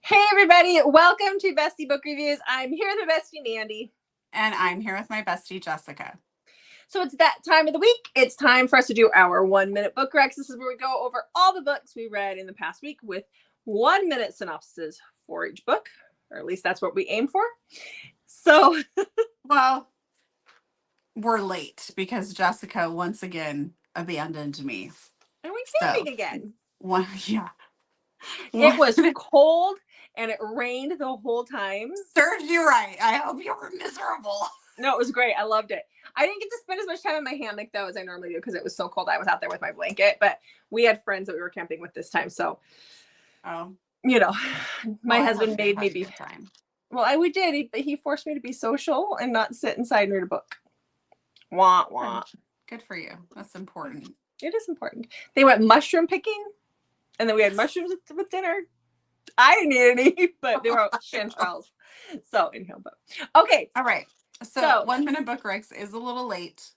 Hey everybody, welcome to Bestie Book Reviews. I'm here with my bestie Mandy. And I'm here with my bestie Jessica. So it's that time of the week. It's time for us to do our 1-minute book recs. This is where we go over all the books we read in the past week with 1-minute synopses for each book, or at least that's what we aim for. So, well, we're late because Jessica once again abandoned me. And we camping again. It was cold and it rained the whole time. Served you right. I hope you were miserable. No, it was great. I loved it. I didn't get to spend as much time in my hammock though as I normally do because it was so cold. I was out there with my blanket, but we had friends that we were camping with this time. So, my husband made me be. We did. He forced me to be social and not sit inside and read a book. Wah, wah. Good for you. That's important. It is important. They went mushroom picking, and then we had mushrooms with dinner. I didn't eat any, but they were chanterelles. So, anyhow, but okay. All right. So 1-minute book recs is a little late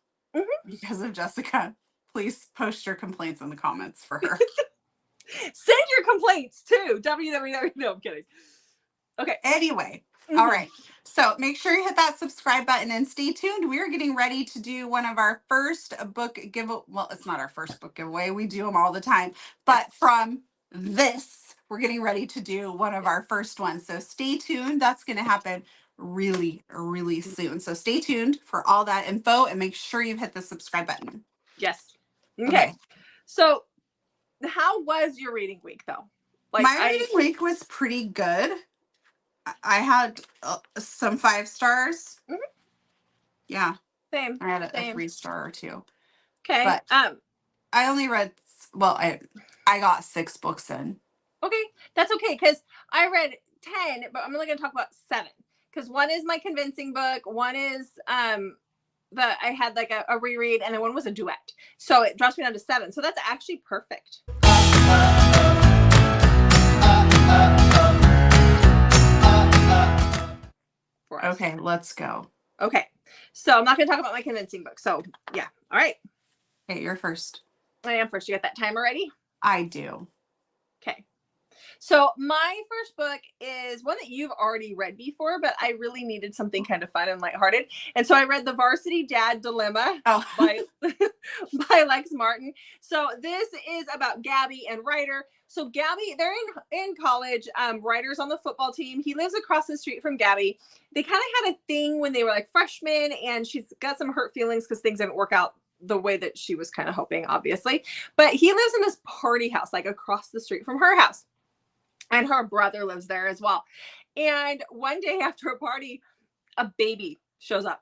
because of Jessica. Please post your complaints in the comments for her. Send your complaints too. No, I'm kidding. Okay. Anyway. All right. So make sure you hit that subscribe button and stay tuned. We're getting ready to do one of our first book giveaway. Well, it's not our first book giveaway. We do them all the time. But from this, we're getting ready to do one of our first ones. So stay tuned. That's going to happen really, really soon. So stay tuned for all that info and make sure you've hit the subscribe button. Yes. Okay. So how was your reading week though? My reading week was pretty good. I had some 5 stars. Yeah. Same. I had a 3-star or 2. Okay. But I only read, I got 6 books in. Okay. That's okay. Because I read 10, but I'm only going to talk about 7. Because one is my convincing book. One is I had like a reread, and then one was a duet. So it drops me down to 7. So that's actually perfect. Okay, let's go. Okay. So I'm not going to talk about my convincing book. So yeah. All right. Okay, you're first. I am first. You got that timer ready? I do. Okay. So my first book is one that you've already read before, but I really needed something kind of fun and lighthearted. And so I read The Varsity Dad Dilemma by Lex Martin. So this is about Gabby and Ryder. So Gabby, they're in college. Ryder's on the football team. He lives across the street from Gabby. They kind of had a thing when they were like freshmen, and she's got some hurt feelings because things didn't work out the way that she was kind of hoping, obviously. But he lives in this party house, like across the street from her house. And her brother lives there as well. And one day after a party, a baby shows up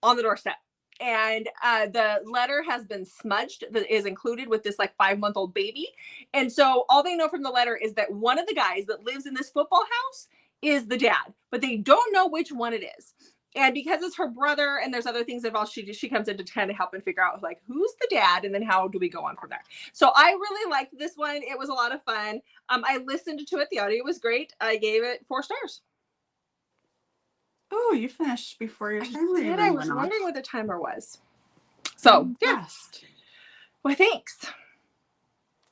on the doorstep. And the letter has been smudged that is included with this like 5-month-old baby. And so all they know from the letter is that one of the guys that lives in this football house is the dad, but they don't know which one it is. And because it's her brother and there's other things involved, she comes in to kind of help and figure out like, who's the dad? And then how do we go on from there? So I really liked this one. It was a lot of fun. I listened to it. The audio was great. I gave it 4 stars. Oh, you finished before your timer. I was wondering what the timer was. So, yeah. Well, thanks.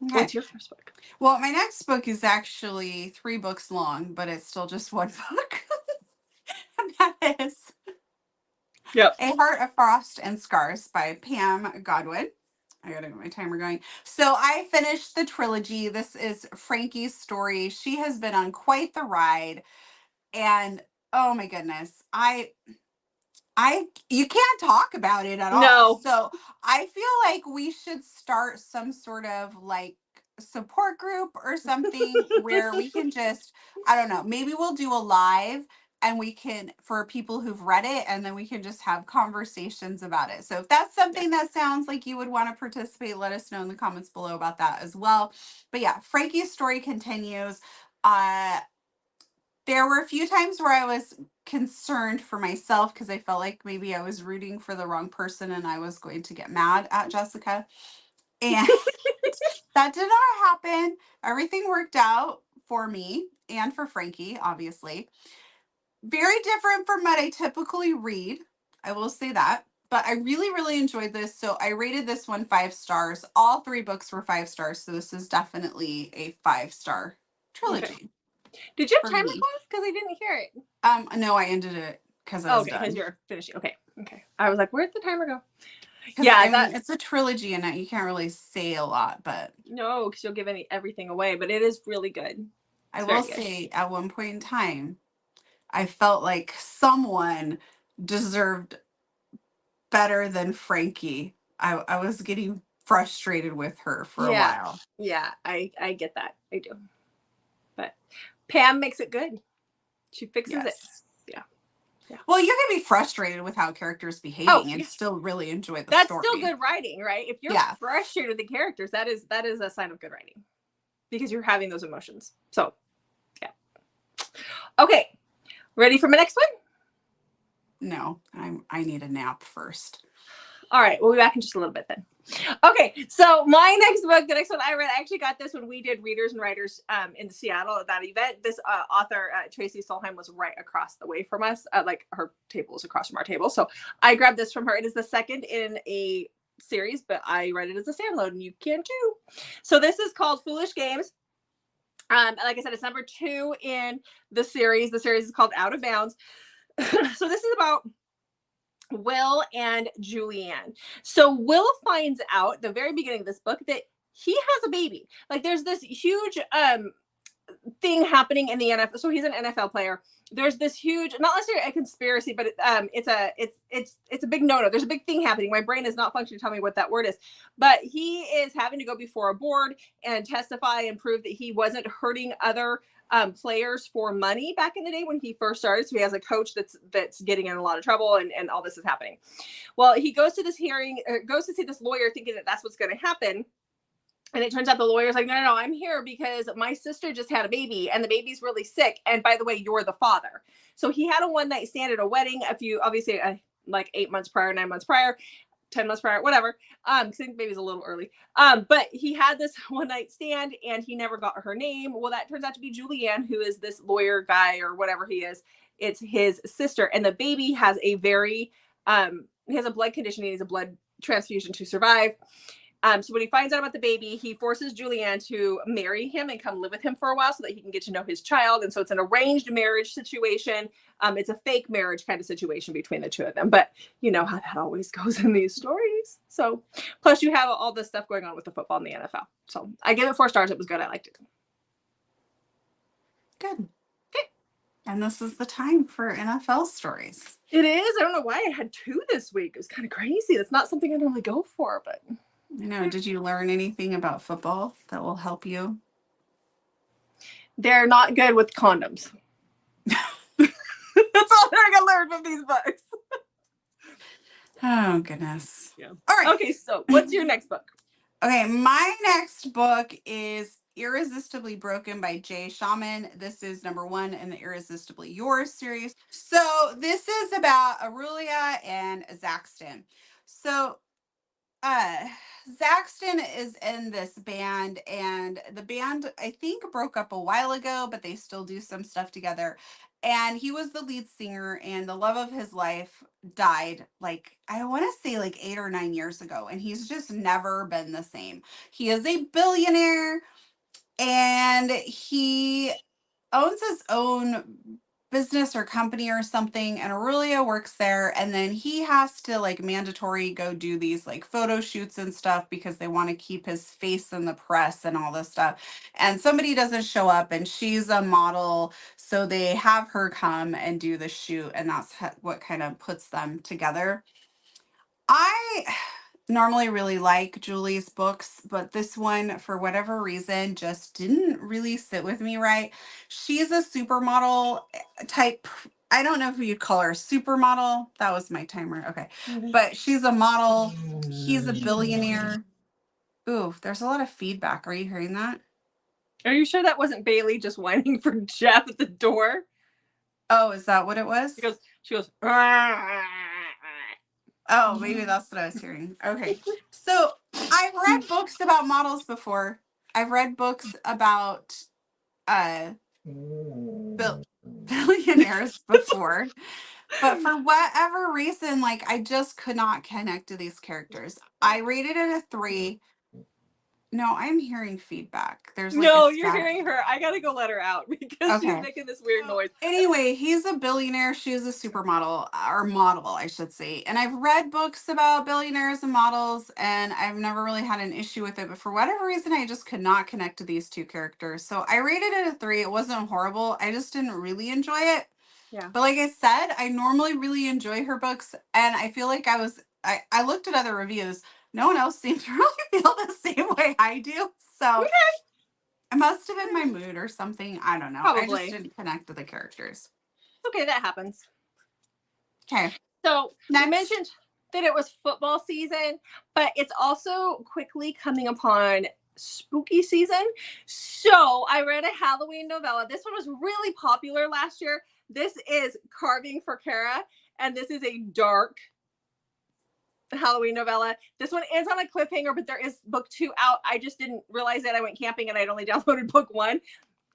Okay. What's your first book? Well, my next book is actually 3 books long, but it's still just one book. And that is A Heart of Frost and Scars by Pam Godwin. I gotta get my timer going. So I finished the trilogy. This is Frankie's story. She has been on quite the ride. And oh my goodness, you can't talk about it at all. No. So I feel like we should start some sort of like support group or something where we can just, I don't know, maybe we'll do a live and we can, for people who've read it, and then we can just have conversations about it. So if that's something that sounds like you would want to participate, let us know in the comments below about that as well. But yeah, Frankie's story continues. There were a few times where I was concerned for myself because I felt like maybe I was rooting for the wrong person and I was going to get mad at Jessica. And that did not happen. Everything worked out for me and for Frankie, obviously. Very different from what I typically read. I will say that. But I really, really enjoyed this. So I rated this one 5 stars. All 3 books were 5 stars. So this is definitely a 5-star trilogy. Okay. Did you have for timer me. off? Because I didn't hear it. No, I ended it because I was okay, done. because you're finishing. Okay. I was like, where'd the timer go? Yeah, I mean, it's a trilogy and you can't really say a lot, but no, because you'll give everything away. But it is really good. I will say, at one point in time, I felt like someone deserved better than Frankie. I was getting frustrated with her for a while. Yeah, I get that. I do. But Pam makes it good. She fixes it. Yeah. Well, you can be frustrated with how characters behaving and still really enjoy the story. That's still good writing, right? If you're frustrated with the characters, that is a sign of good writing because you're having those emotions. So, yeah. Okay. Ready for my next one? No, I need a nap first. All right, we'll be back in just a little bit then. Okay, so my next book, the next one I read, I actually got this when we did Readers and Writers in Seattle at that event. This author, Tracy Solheim, was right across the way from us. Like her table was across from our table. So I grabbed this from her. It is the second in a series, but I read it as a standalone, and you can too. So this is called Foolish Games. Like I said, it's number 2 in the series. The series is called Out of Bounds. So this is about Will and Julianne. So Will finds out at the very beginning of this book that he has a baby. Like there's this huge thing happening in the NFL. So he's an NFL player. There's this huge, not necessarily a conspiracy, but it's a big no-no. There's a big thing happening. My brain is not functioning to tell me what that word is, but he is having to go before a board and testify and prove that he wasn't hurting other players for money back in the day when he first started. So he has a coach that's getting in a lot of trouble, and all this is happening. Well, he goes to this hearing, goes to see this lawyer thinking that that's what's going to happen. And it turns out the lawyer's like, no, I'm here because my sister just had a baby and the baby's really sick. And by the way, you're the father. So he had a one-night stand at a wedding obviously like 8 months prior, 9 months prior, 10 months prior, whatever. I think maybe it's a little early. But he had this one-night stand and he never got her name. Well, that turns out to be Julianne, who is this lawyer guy or whatever he is. It's his sister. And the baby has he has a blood condition. He needs a blood transfusion to survive. So when he finds out about the baby, he forces Julianne to marry him and come live with him for a while so that he can get to know his child. And so it's an arranged marriage situation. It's a fake marriage kind of situation between the two of them. But you know how that always goes in these stories. So plus you have all this stuff going on with the football in the NFL. So I give it 4 stars. It was good. I liked it. Good. Okay. And this is the time for NFL stories. It is. I don't know why I had 2 this week. It was kind of crazy. That's not something I normally go for, but... I know. Did you learn anything about football that will help you? They're not good with condoms. That's all they're going to learn from these books. Oh, goodness. Yeah. All right. Okay, so what's your next book? Okay, my next book is Irresistibly Broken by Jay Shaman. This is number 1 in the Irresistibly Yours series. So this is about Aurelia and Zaxton. So Zaxton is in this band, and the band I think broke up a while ago, but they still do some stuff together. And he was the lead singer, and the love of his life died like I want to say like 8 or 9 years ago, and he's just never been the same. He is a billionaire, and he owns his own business or company or something, and Aurelia works there, and then he has to like mandatory go do these like photo shoots and stuff because they want to keep his face in the press and all this stuff, and somebody doesn't show up, and she's a model, so they have her come and do the shoot, and that's what kind of puts them together. I normally really like Julie's books, but this one, for whatever reason, just didn't really sit with me right. She's a supermodel type. I don't know if you'd call her a supermodel. That was my timer. Okay. But she's a model. He's a billionaire. Ooh, there's a lot of feedback. Are you hearing that? Are you sure that wasn't Bailey just whining for Jeff at the door? Oh, is that what it was? She goes, oh, maybe that's what I was hearing. Okay. So I've read books about models before. I've read books about billionaires before. But for whatever reason, like I just could not connect to these characters. I rated it a 3. No, I'm hearing feedback. There's like No, a you're static. hearing her. I gotta go let her out because she's Okay. making this weird noise. Anyway, he's a billionaire. She's a supermodel, or model, I should say. And I've read books about billionaires and models, and I've never really had an issue with it. But for whatever reason, I just could not connect to these two characters. So I rated it a 3. It wasn't horrible. I just didn't really enjoy it. Yeah. But like I said, I normally really enjoy her books. And I feel like I looked at other reviews. No one else seemed to really feel the same way I do. So Okay. it must have been my mood or something. I don't know. Probably. I just didn't connect to the characters. Okay, that happens. Okay. So Next. we mentioned that it was football season, but it's also quickly coming upon spooky season. So I read a Halloween novella. This one was really popular last year. This is Carving for Kara, and this is a dark Halloween novella. This one ends on a cliffhanger, but there is book 2 out. I just didn't realize that. I went camping and I'd only downloaded book 1.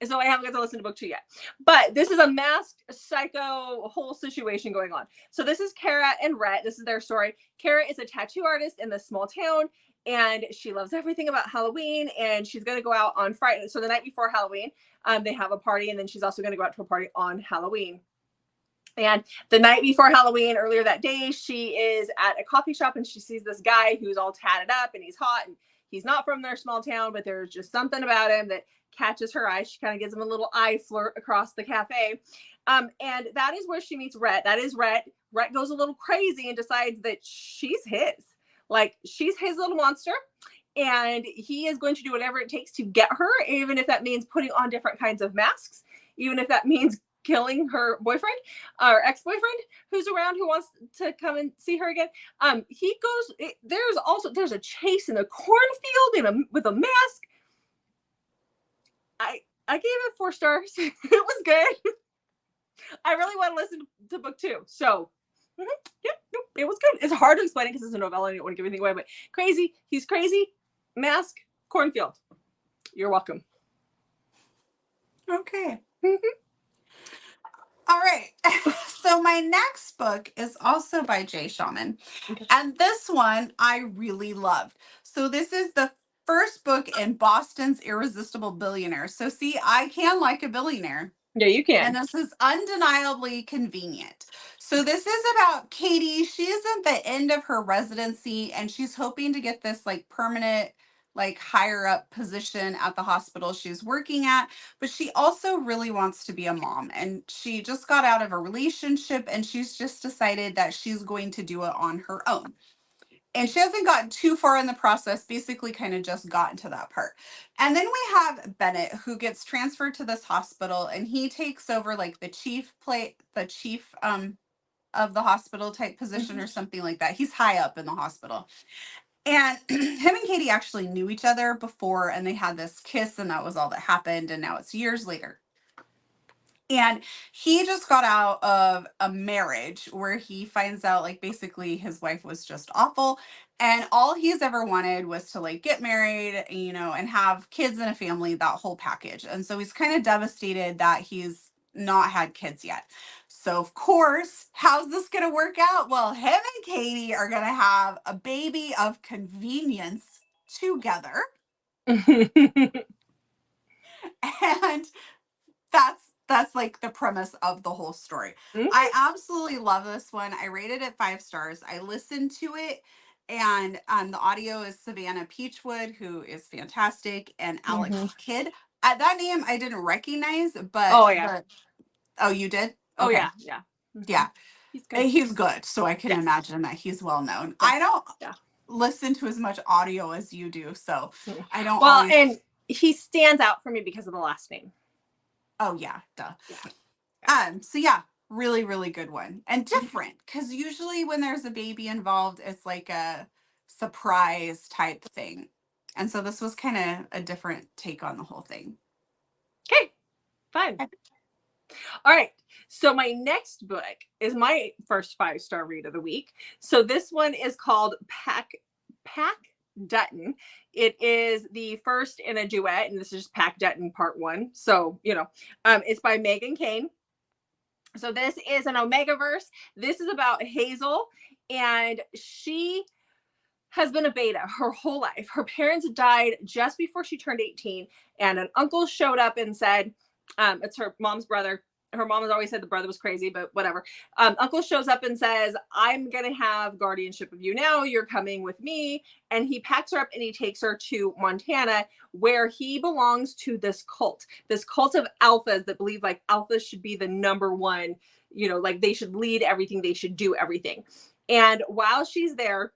So I haven't got to listen to book 2 yet. But this is a masked psycho whole situation going on. So this is Kara and Rhett. This is their story. Kara is a tattoo artist in this small town, and she loves everything about Halloween, and she's going to go out on Friday. So the night before Halloween, they have a party, and then she's also going to go out to a party on Halloween. And the night before Halloween, earlier that day, she is at a coffee shop and she sees this guy who's all tatted up and he's hot, and he's not from their small town, but there's just something about him that catches her eye. She kind of gives him a little eye flirt across the cafe. And that is where she meets Rhett. That is Rhett. Rhett goes a little crazy and decides that she's his. Like, she's his little monster. And he is going to do whatever it takes to get her, even if that means putting on different kinds of masks, even if that means killing her boyfriend or ex-boyfriend who's around, who wants to come and see her again. He goes, there's a chase in a cornfield with a mask. I gave it 4 stars. It was good. I really want to listen to book 2. So it was good. It's hard to explain it because it's a novella and I don't want to give anything away, but crazy. He's crazy. Mask, cornfield. You're welcome. Okay. All right. So my next book is also by Jay Shaman. Okay. And this one I really loved. So this is the first book in Boston's Irresistible Billionaire. So see, I can like a billionaire. Yeah, you can. And this is undeniably convenient. So this is about Katie. She is at the end of her residency and she's hoping to get this like permanent, like higher up position at the hospital she's working at, but she also really wants to be a mom, and she just got out of a relationship and she's just decided that she's going to do it on her own. And she hasn't gotten too far in the process, basically kind of just gotten to that part. And then we have Bennett, who gets transferred to this hospital, and he takes over like the chief of the hospital type position or something like that. He's high up in the hospital. And him and Katie actually knew each other before, and they had this kiss, and that was all that happened. And now it's years later. And he just got out of a marriage where he finds out like basically his wife was just awful. And all he's ever wanted was to like get married, you know, and have kids and a family, that whole package. And so he's kind of devastated that he's not had kids yet. So of course, how's this going to work out? Well, him and Katie are going to have a baby of convenience together. And that's like the premise of the whole story. Mm-hmm. I absolutely love this one. I rated it 5 stars. I listened to it, and the audio is Savannah Peachwood, who is fantastic, and Alex Kidd. That name I didn't recognize, but oh, you did? Okay. Oh yeah. Yeah. He's good, so I can imagine that he's well known. Yeah. I don't listen to as much audio as you do, so I don't. Well, and he stands out for me because of the last name. Oh yeah, duh. Yeah. So yeah, really, really good one. And different, because usually when there's a baby involved, it's like a surprise type thing. And so this was kind of a different take on the whole thing. Okay, fine. Okay. All right. So my next book is my first 5-star read of the week. So this one is called Pack Dutton. It is the first in a duet, and this is just Pack Dutton Part 1. So, you know, it's by Megan Kane. So this is an Omegaverse. This is about Hazel, and she has been a beta her whole life. Her parents died just before she turned 18, and an uncle showed up and said, it's her mom's brother. Her mom has always said the brother was crazy, but whatever. Uncle shows up and says, I'm going to have guardianship of you now. You're coming with me. And he packs her up and he takes her to Montana, where he belongs to this cult of alphas that believe like alphas should be the number one, you know, like they should lead everything. They should do everything. And while she's there,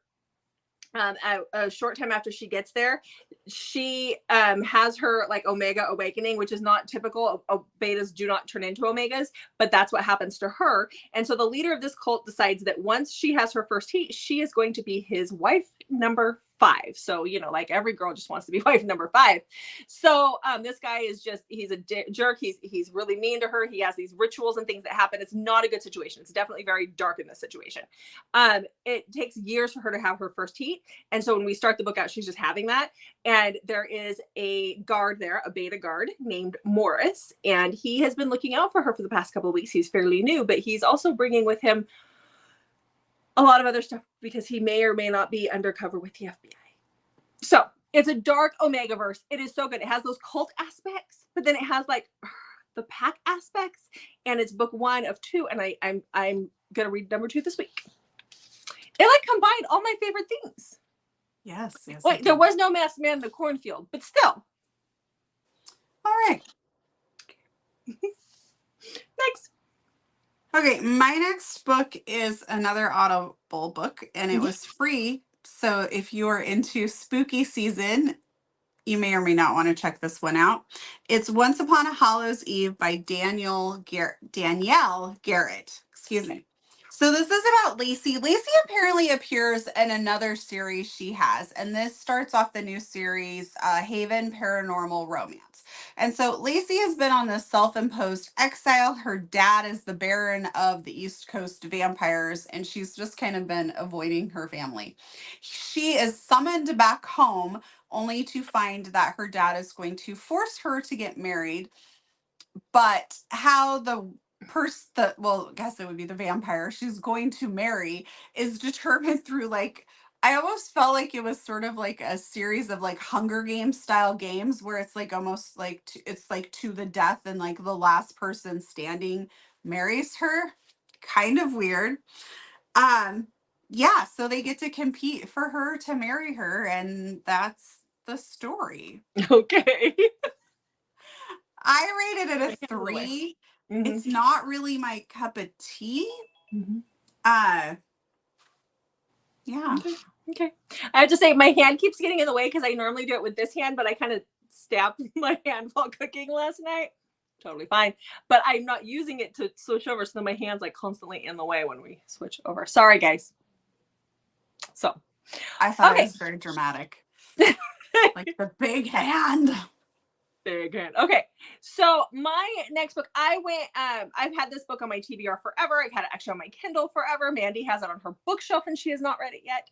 a short time after she gets there, she has her like Omega awakening, which is not typical. Betas do not turn into Omegas, but that's what happens to her. And so the leader of this cult decides that once she has her first heat, she is going to be his wife number 5. So, you know, like every girl just wants to be wife number 5. So this guy is just, he's a jerk. He's really mean to her. He has these rituals and things that happen. It's not a good situation. It's definitely very dark in this situation. It takes years for her to have her first heat. And so when we start the book out, she's just having that. And there is a guard there, a beta guard named Morris. And he has been looking out for her for the past couple of weeks. He's fairly new, but he's also bringing with him a lot of other stuff because he may or may not be undercover with the FBI. So it's a dark Omegaverse. It is so good. It has those cult aspects, but then it has like the pack aspects, and it's book 1 of 2. And I'm going to read number 2 this week. It like combined all my favorite things. Yes. Wait, there was no masked man in the cornfield, but still. All right. Next. Okay, my next book is another Audible book, and it was free. So if you're into spooky season, you may or may not want to check this one out. It's Once Upon a Hallows Eve by Danielle Garrett. Excuse me. So this is about Lacey. Lacey apparently appears in another series she has, and this starts off the new series, Haven Paranormal Romance. And so Lacey has been on this self-imposed exile. Her dad is the Baron of the East Coast vampires, and she's just kind of been avoiding her family. She is summoned back home only to find that her dad is going to force her to get married. But how the I guess it would be the vampire she's going to marry is determined through like, I almost felt like it was sort of like a series of like Hunger Games style games where it's like almost like it's like to the death, and like the last person standing marries her. Kind of weird. Yeah, so they get to compete for her to marry her, and that's the story. Okay. I rated it a 3. Mm-hmm. It's not really my cup of tea. Mm-hmm. Yeah. Okay. I have to say my hand keeps getting in the way because I normally do it with this hand, but I kind of stabbed my hand while cooking last night. Totally fine. But I'm not using it to switch over, so my hand's like constantly in the way when we switch over. Sorry, guys. So I thought it was very dramatic. Like the big hand. Big hand. Okay. So my next book, I've had this book on my TBR forever. I've had it actually on my Kindle forever. Mandy has it on her bookshelf and she has not read it yet.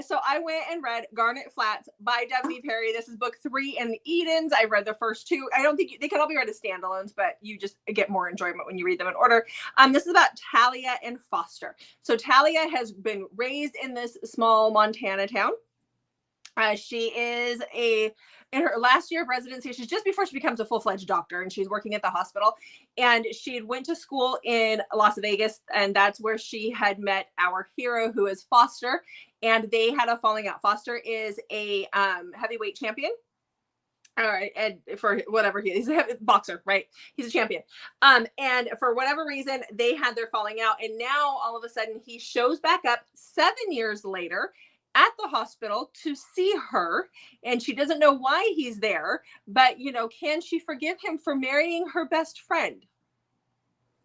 So I went and read Garnet Flats by Devney Perry. This is book 3 in the Edens. I read the first 2. I don't think they can all be read as standalones, but you just get more enjoyment when you read them in order. This is about Talia and Foster. So Talia has been raised in this small Montana town. She is in her last year of residency. She's just before she becomes a full-fledged doctor, and she's working at the hospital. And she went to school in Las Vegas, and that's where she had met our hero, who is Foster. And they had a falling out. Foster is a heavyweight champion. All right, and for whatever he's a boxer, right? He's a champion. And for whatever reason, they had their falling out, and now all of a sudden he shows back up 7 years later at the hospital to see her, and she doesn't know why he's there, but you know, can she forgive him for marrying her best friend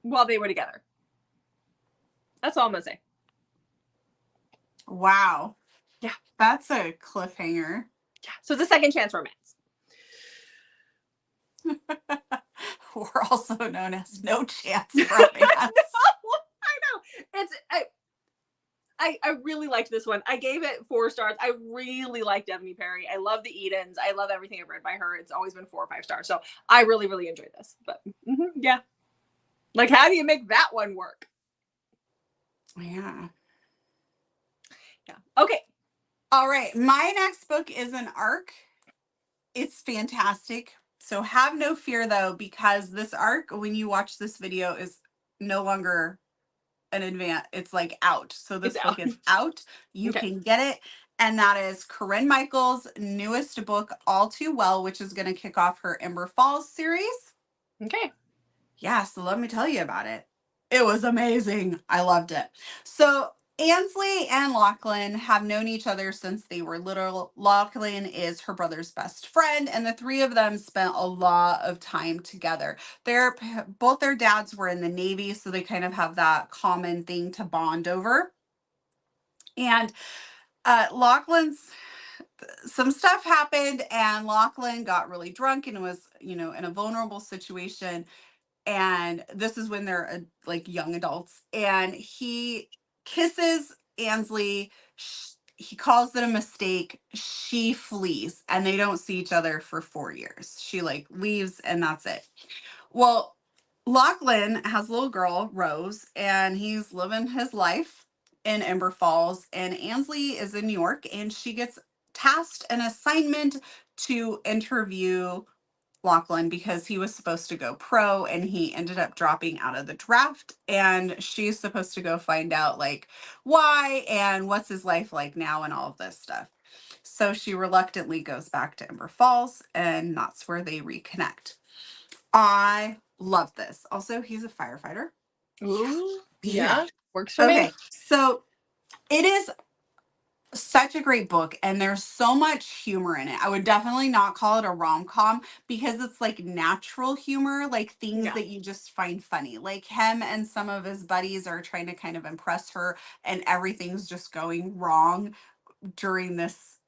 while they were together? That's all I'm gonna say. Wow. Yeah. That's a cliffhanger. Yeah. So it's a second chance romance. We're also known as No Chance Romance. I know. I really liked this one. I gave it 4 stars. I really like Devney Perry. I love the Edens. I love everything I've read by her. It's always been 4 or 5 stars. So I really, really enjoyed this. But yeah. Like, how do you make that one work? Yeah. Yeah. Okay. All right. My next book is an arc. It's fantastic. So have no fear though, because this arc, when you watch this video, is no longer an advance. It's like out. So this book is out. You can get it. And that is Corinne Michael's newest book, All Too Well, which is going to kick off her Ember Falls series. Okay. Yeah, so let me tell you about it. It was amazing. I loved it. So Ansley and Lachlan have known each other since they were little. Lachlan is her brother's best friend, and the three of them spent a lot of time together. Both their dads were in the Navy, so they kind of have that common thing to bond over. And some stuff happened, and Lachlan got really drunk and was, in a vulnerable situation. And this is when they're like young adults, and he kisses Ansley. He calls it a mistake. She flees, and they don't see each other for 4 years. She like leaves, and that's it. Well, Lachlan has a little girl, Rose, and he's living his life in Ember Falls, and Ansley is in New York, and she gets tasked an assignment to interview Lachlan because he was supposed to go pro and he ended up dropping out of the draft, and she's supposed to go find out like why and what's his life like now and all of this stuff. So she reluctantly goes back to Ember Falls, and that's where they reconnect. I love this. Also, he's a firefighter. Ooh, yeah. Works for me. Okay, so it is such a great book, and there's so much humor in it. I would definitely not call it a rom-com because it's like natural humor, like things that you just find funny. Like him and some of his buddies are trying to kind of impress her, and everything's just going wrong during this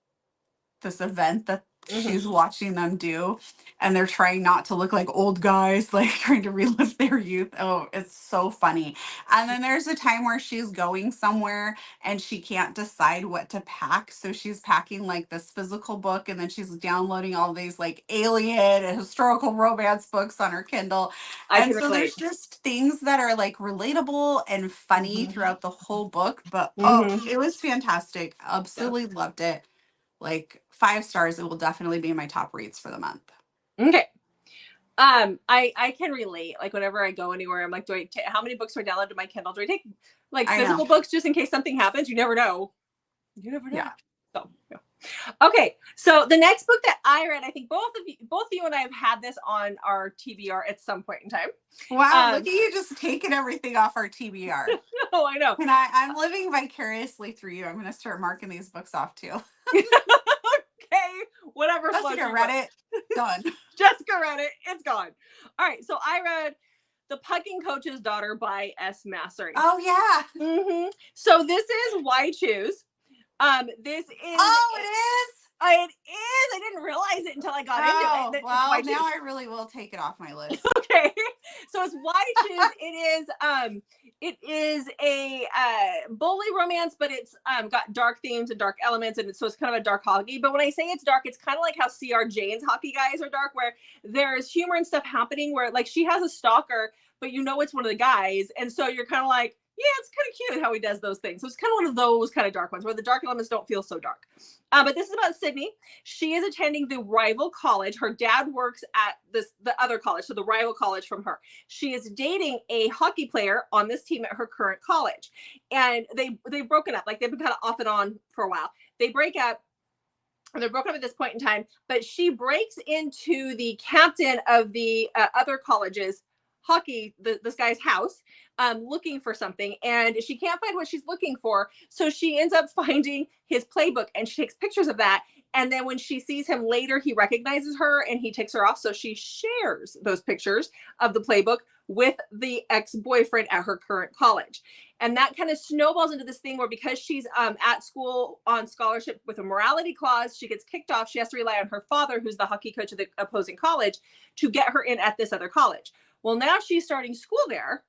event that she's watching them do, and they're trying not to look like old guys, like trying to relive their youth. Oh, it's so funny. And then there's a time where she's going somewhere and she can't decide what to pack, so she's packing like this physical book, and then she's downloading all these like alien and historical romance books on her Kindle. And so there's just things that are like relatable and funny throughout the whole book. But it was fantastic. Absolutely loved it. Like 5 stars. It will definitely be in my top reads for the month. Okay. I can relate. Like whenever I go anywhere, I'm like, how many books do I download to my Kindle? Do I take like physical books just in case something happens? You never know. Yeah. So, yeah. Okay. So the next book that I read, I think both of you and I have had this on our TBR at some point in time. Wow. Look at you just taking everything off our TBR. Oh, I know. And I'm living vicariously through you. I'm going to start marking these books off too. Okay. Whatever. Jessica read it. Done. Jessica read it. It's gone. All right. So I read The Pugging Coach's Daughter by S. Massey. Oh, yeah. So this is Why Choose. This is. Oh, it is? It is. I didn't realize it until I got into it. Well, now I really will take it off my list. Okay. So it's Why Choose. It is a bully romance, but it's got dark themes and dark elements, and so it's kind of a dark hockey. But when I say it's dark, it's kind of like how C.R. Jane's hockey guys are dark, where there's humor and stuff happening where like she has a stalker, but it's one of the guys, and so you're kind of like, yeah, it's kind of cute how he does those things. So it's kind of one of those kind of dark ones where the dark elements don't feel so dark. But this is about Sydney. She is attending the rival college. Her dad works at the other college, so the rival college from her. She is dating a hockey player on this team at her current college. And they've broken up. Like they've been kind of off and on for a while. They break up. And they're broken up at this point in time. But she breaks into the captain of the other college's hockey, this guy's house, looking for something, and she can't find what she's looking for, so she ends up finding his playbook, and she takes pictures of that, and then when she sees him later, he recognizes her and he takes her off, so she shares those pictures of the playbook with the ex-boyfriend at her current college. And that kind of snowballs into this thing where because she's at school on scholarship with a morality clause, she gets kicked off. She has to rely on her father, who's the hockey coach of the opposing college, to get her in at this other college. Well, now she's starting school there,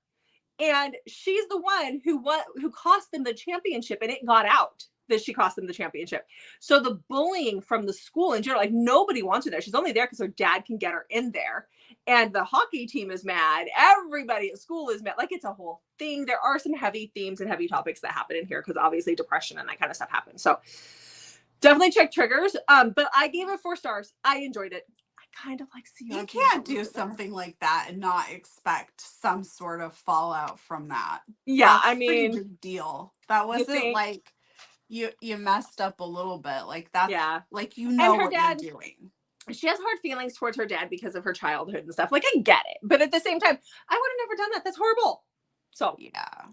and she's the one who cost them the championship, and it got out that she cost them the championship. So the bullying from the school in general, like nobody wants her there. She's only there because her dad can get her in there. And the hockey team is mad. Everybody at school is mad. Like it's a whole thing. There are some heavy themes and heavy topics that happen in here because obviously depression and that kind of stuff happens. So Definitely check triggers. But I gave it 4 stars. I enjoyed it. I kind of like CRPG. You can't do something like that and not expect some sort of fallout from that. Yeah, that's I mean, pretty big deal. That wasn't like you messed up a little bit. Like that's like you know what you're doing. She has hard feelings towards her dad because of her childhood and stuff. Like, I get it, but at the same time, I would have never done that. That's horrible. So yeah.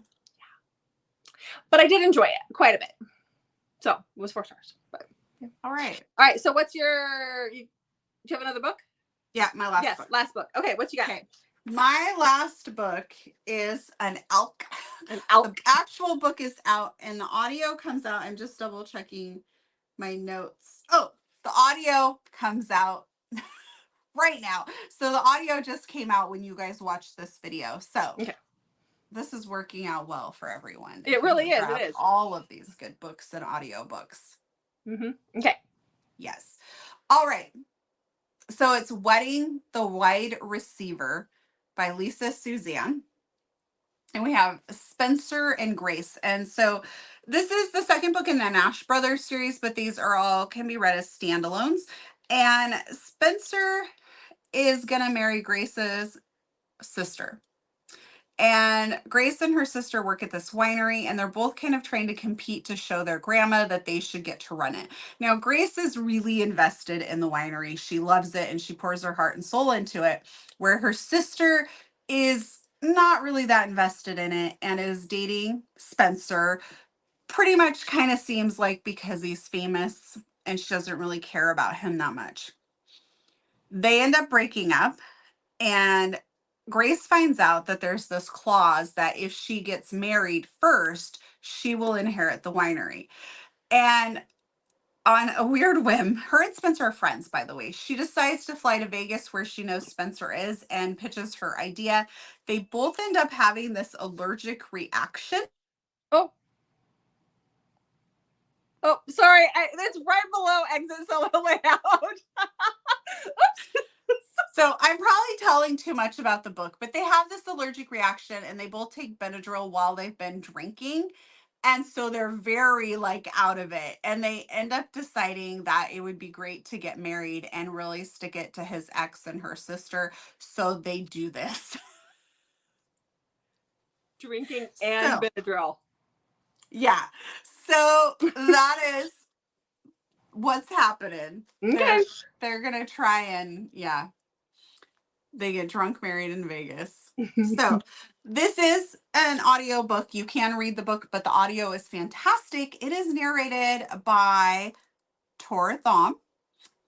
But I did enjoy it quite a bit. So it was 4 stars. But yeah. All right. So what's your? Do you have another book? Yeah, my last book. Last book. Okay, what you got? Okay. My last book is an elk. An elk. The actual book is out and the audio comes out. I'm just double checking my notes. Oh, the audio comes out right now. So the audio just came out when you guys watched this video. So this is working out well for everyone. It really is. It is. All of these good books and audiobooks. Okay. Yes. All right. So it's Wedding the Wide Receiver by Suzanne. And we have Spencer and Grace. And so this is the second book in the Nash Brothers series, but these are all can be read as standalones. And Spencer is going to marry Grace's sister. And Grace and her sister work at this winery, and they're both kind of trying to compete to show their grandma that they should get to run it. Now, Grace is really invested in the winery. She loves it, and she pours her heart and soul into it, where her sister is not really that invested in it and is dating Spencer. Pretty much kind of seems like because he's famous, and she doesn't really care about him that much. They end up breaking up, and Grace finds out that there's this clause that if she gets married first, she will inherit the winery. And on a weird whim, her and Spencer are friends, by the way. She decides to fly to Vegas where she knows Spencer is and pitches her idea. They both end up having this allergic reaction. Oh, sorry. It's right below exit solo layout. Oops. So I'm probably telling too much about the book, but they have this allergic reaction and they both take Benadryl while they've been drinking. And so they're very like out of it. And they end up deciding that it would be great to get married and really stick it to his ex and her sister. So they do this. Drinking and Benadryl. Yeah. So that is what's happening. Okay. They're going to try and, they get drunk, married in Vegas. So this is an audiobook. You can read the book, but the audio is fantastic. It is narrated by Tor Thom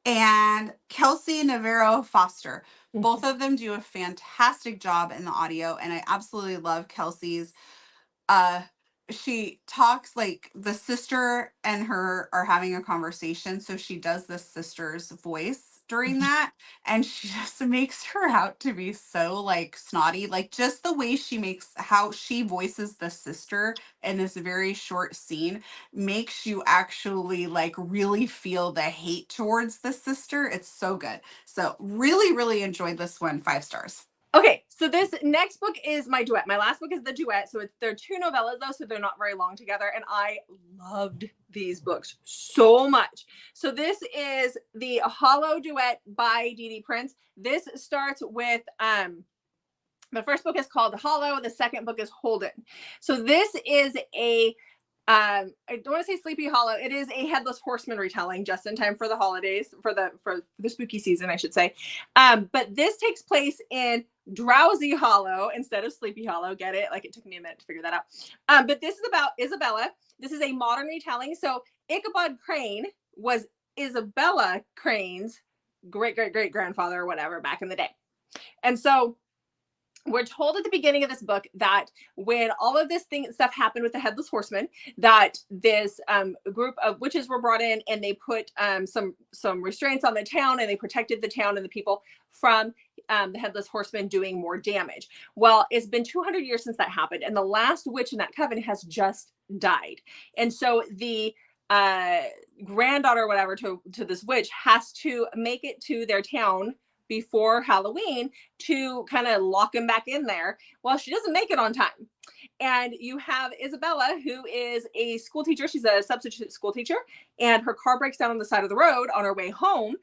and Kelsey Navarro Foster. Both of them do a fantastic job in the audio, and I absolutely love Kelsey's. She talks like the sister and her are having a conversation, so she does the sister's voice during that, and she just makes her out to be so like snotty, like just the way she makes how she voices the sister in this very short scene makes you actually like really feel the hate towards the sister. It's so good. So really enjoyed this one. 5 stars. Okay, so this next book is my Duet. My last book is the Duet. So they're 2 novellas though, so they're not very long together. And I loved these books so much. So this is the Hollow Duet by Dee Prince. This starts with the first book is called Hollow. The second book is Holden. So this is a I don't want to say Sleepy Hollow. It is a Headless Horseman retelling just in time for the holidays, for the spooky season, I should say. But this takes place in Drowsy Hollow instead of Sleepy Hollow. Get it? Like it took me a minute to figure that out. But this is about Isabella. This is a modern retelling. So Ichabod Crane was Isabella Crane's great-great-great-grandfather or whatever back in the day. And so we're told at the beginning of this book that when all of this stuff happened with the Headless Horseman, that this group of witches were brought in and they put some restraints on the town, and they protected the town and the people from the Headless Horseman doing more damage. Well, it's been 200 years since that happened, and the last witch in that coven has just died. And so the granddaughter or whatever to this witch has to make it to their town before Halloween to kind of lock him back in there. Well, she doesn't make it on time. And you have Isabella, who is a school teacher. She's a substitute school teacher, and her car breaks down on the side of the road on her way home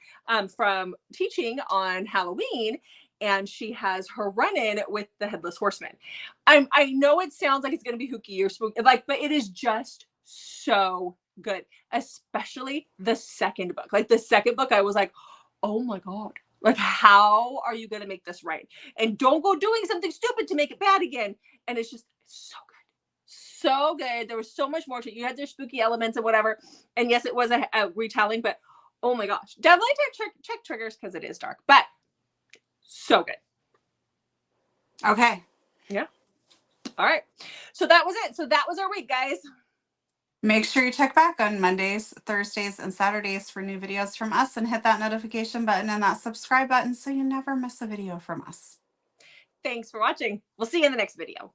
from teaching on Halloween. And she has her run-in with the Headless Horseman. I know it sounds like it's going to be hooky or spooky, like, but it is just so good, especially the second book. Like the second book, I was like, oh my God, like how are you going to make this right? And don't go doing something stupid to make it bad again. And it's just so good. So good. There was so much more to it. You had their spooky elements and whatever. And yes, it was a retelling, but oh my gosh, definitely check triggers because it is dark, but so good. Okay. Yeah. All right. So that was it. So that was our week, guys. Make sure you check back on Mondays, Thursdays, and Saturdays for new videos from us, and hit that notification button and that subscribe button so you never miss a video from us. Thanks for watching. We'll see you in the next video.